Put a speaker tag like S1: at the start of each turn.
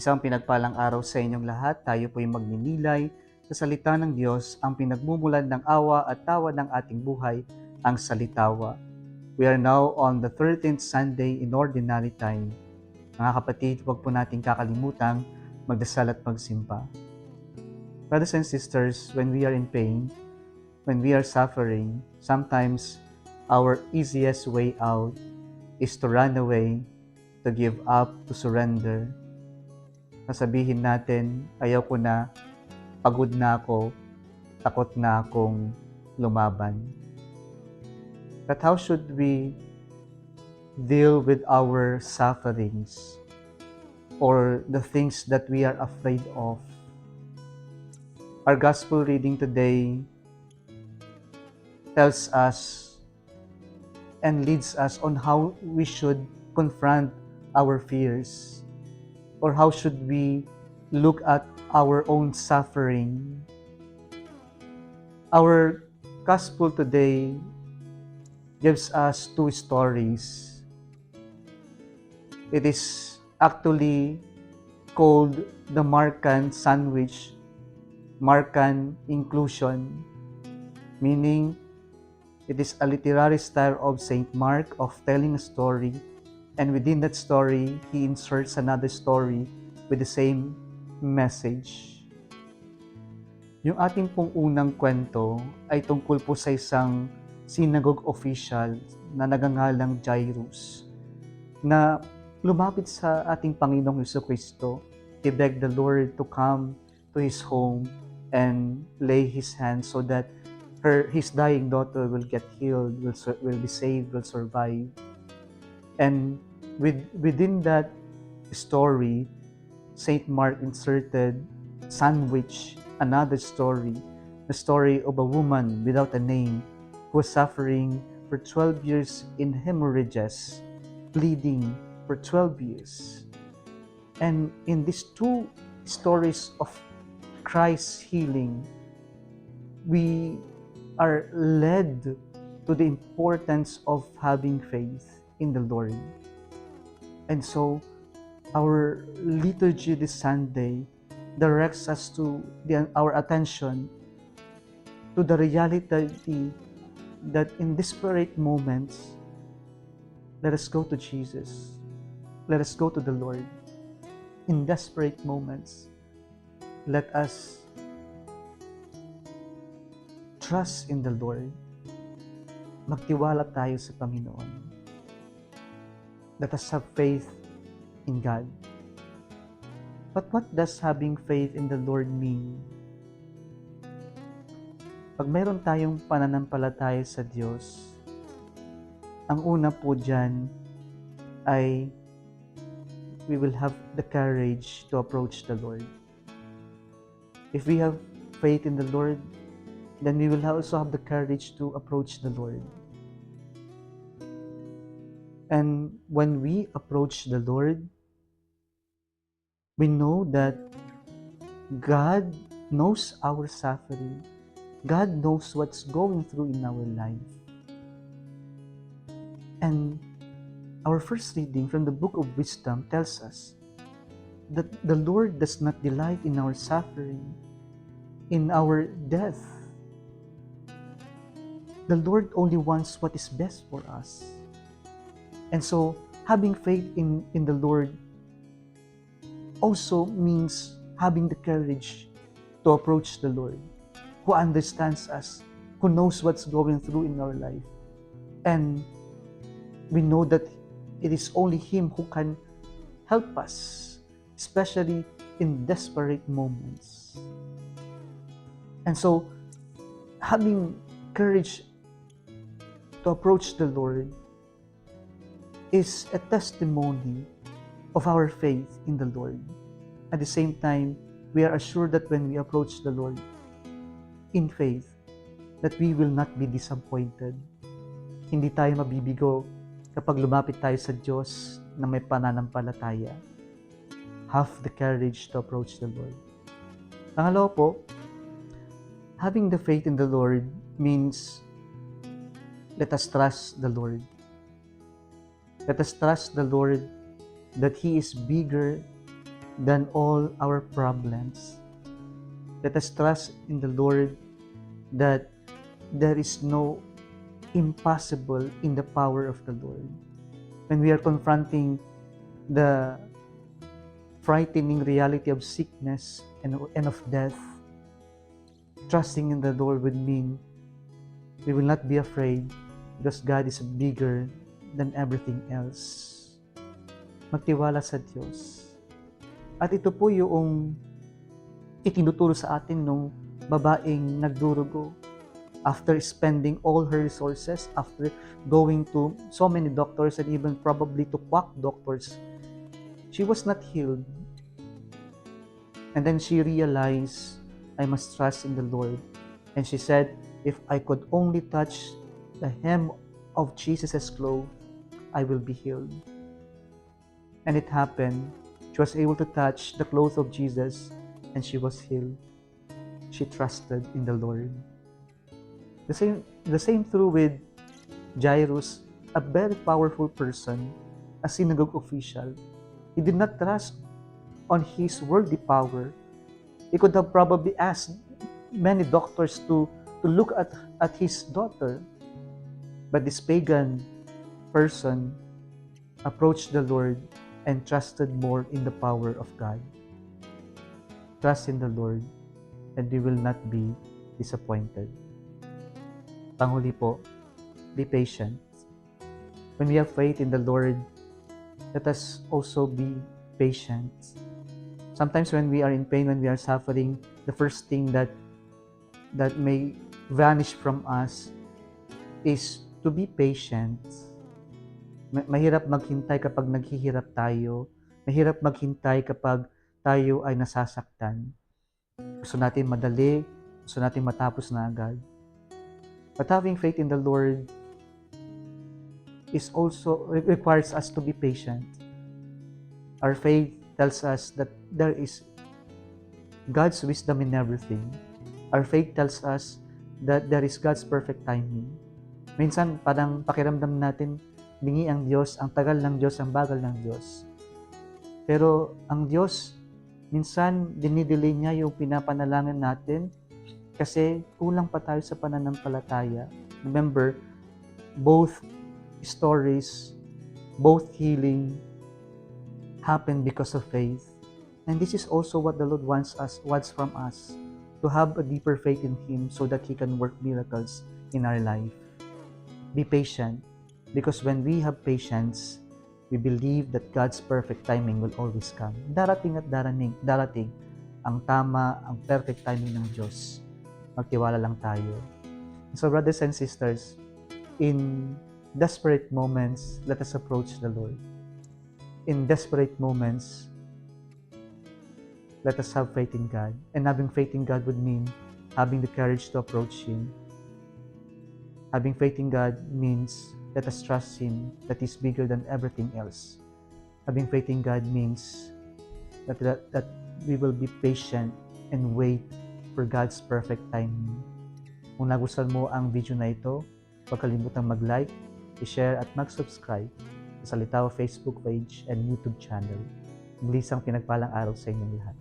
S1: Isang pinagpalang araw sa inyong lahat. Tayo po'y magninilay sa salita ng Diyos, ang pinagmumulan ng awa at tawa ng ating buhay, ang salitawa. We are now on the 13th Sunday in Ordinary Time. Mga kapatid, huwag po nating kakalimutang magdasal at magsimba. Brothers and sisters, when we are in pain, when we are suffering, sometimes our easiest way out is to run away, to give up, to surrender. Sasabihin natin, ayaw ko na, pagod na ako, takot na akong lumaban. But how should we deal with our sufferings or the things that we are afraid of? Our gospel reading today tells us and leads us on how we should confront our fears, or how should we look at our own suffering. Our gospel today gives us two stories. It is actually called the Markan sandwich, Markan inclusion, meaning it is a literary style of Saint Mark of telling a story, and within that story, he inserts another story with the same message. Yung ating pong unang kwento ay tungkol po sa isang synagogue official na nagangalang Jairus, na lumapit sa ating Panginoong Jesucristo. He begged the Lord to come to his home and lay his hands so that his dying daughter will get healed, will be saved, will survive. And within that story, Saint Mark inserted, sandwich, another story, the story of a woman without a name who was suffering for 12 years in hemorrhages, bleeding for 12 years. And in these two stories of Christ's healing, we are led to the importance of having faith in the Lord. And so, our liturgy this Sunday directs us to our attention to the reality that in desperate moments, let us go to Jesus. Let us go to the Lord. In desperate moments, let us trust in the Lord. Magtiwala tayo sa Panginoon. Let us have faith in God. But what does having faith in the Lord mean? Pag mayroon tayong pananampalataya sa Diyos, ang una po dyan ay we will have the courage to approach the Lord. If we have faith in the Lord, then we will also have the courage to approach the Lord. And when we approach the Lord, we know that God knows our suffering. God knows what's going through in our life. And our first reading from the Book of Wisdom tells us that the Lord does not delight in our suffering, in our death. The Lord only wants what is best for us. And so, having faith in the Lord also means having the courage to approach the Lord, who understands us, who knows what's going through in our life. And we know that it is only Him who can help us, especially in desperate moments. And so, having courage to approach the Lord is a testimony of our faith in the Lord. At the same time, we are assured that when we approach the Lord in faith, that we will not be disappointed. Hindi tayo mabibigo kapag lumapit tayo sa Diyos na may pananampalataya. Have the courage to approach the Lord. Pangalawa po, having the faith in the Lord means let us trust the Lord. Let us trust the Lord that He is bigger than all our problems. Let us trust in the Lord that there is no impossible in the power of the Lord. When we are confronting the frightening reality of sickness and of death, trusting in the Lord would mean we will not be afraid because God is bigger than everything else. Magtiwala sa Diyos. At ito po yung itinuturo sa atin nung babaeng nagdurugo. After spending all her resources, after going to so many doctors and even probably to quack doctors, she was not healed. And then she realized, I must trust in the Lord. And she said, if I could only touch the hem of Jesus' cloth, I will be healed. And it happened. She was able to touch the clothes of Jesus and she was healed. She trusted in the Lord. The same true with Jairus, a very powerful person, a synagogue official. He did not trust on his worldly power. He could have probably asked many doctors to look at his daughter. But this pagan person approached the Lord and trusted more in the power of God. Trust in the Lord and we will not be disappointed. Panghuli po, be patient. When we have faith in the Lord, let us also be patient. Sometimes when we are in pain, when we are suffering, the first thing that may vanish from us is to be patient. Mahirap maghintay kapag naghihirap tayo. Mahirap maghintay kapag tayo ay nasasaktan. Gusto natin madali, gusto natin matapos na agad. But having faith in the Lord requires us to be patient. Our faith tells us that there is God's wisdom in everything. Our faith tells us that there is God's perfect timing. Minsan, parang pakiramdam natin, bingi ang Diyos, ang tagal ng Diyos, ang bagal ng Diyos. Pero ang Diyos, minsan dinidelay niya yung pinapanalangin natin kasi kulang pa tayo sa pananampalataya. Remember, both stories, both healing happen because of faith. And this is also what the Lord wants from us, to have a deeper faith in Him so that He can work miracles in our life. Be patient, because when we have patience, we believe that God's perfect timing will always come. Darating at darating ang tama, ang perfect timing ng Diyos. Magtiwala lang tayo. So brothers and sisters, in desperate moments, let us approach the Lord. In desperate moments, let us have faith in God. And having faith in God would mean having the courage to approach Him. Having faith in God means let us trust Him that He's bigger than everything else. Having faith in God means that we will be patient and wait for God's perfect timing. Kung nagustuhan mo ang video na ito, huwag kalimutang mag-like, i-share at mag-subscribe sa Salitaw Facebook page and YouTube channel. Muli isang pinagpalang araw sa inyong lahat.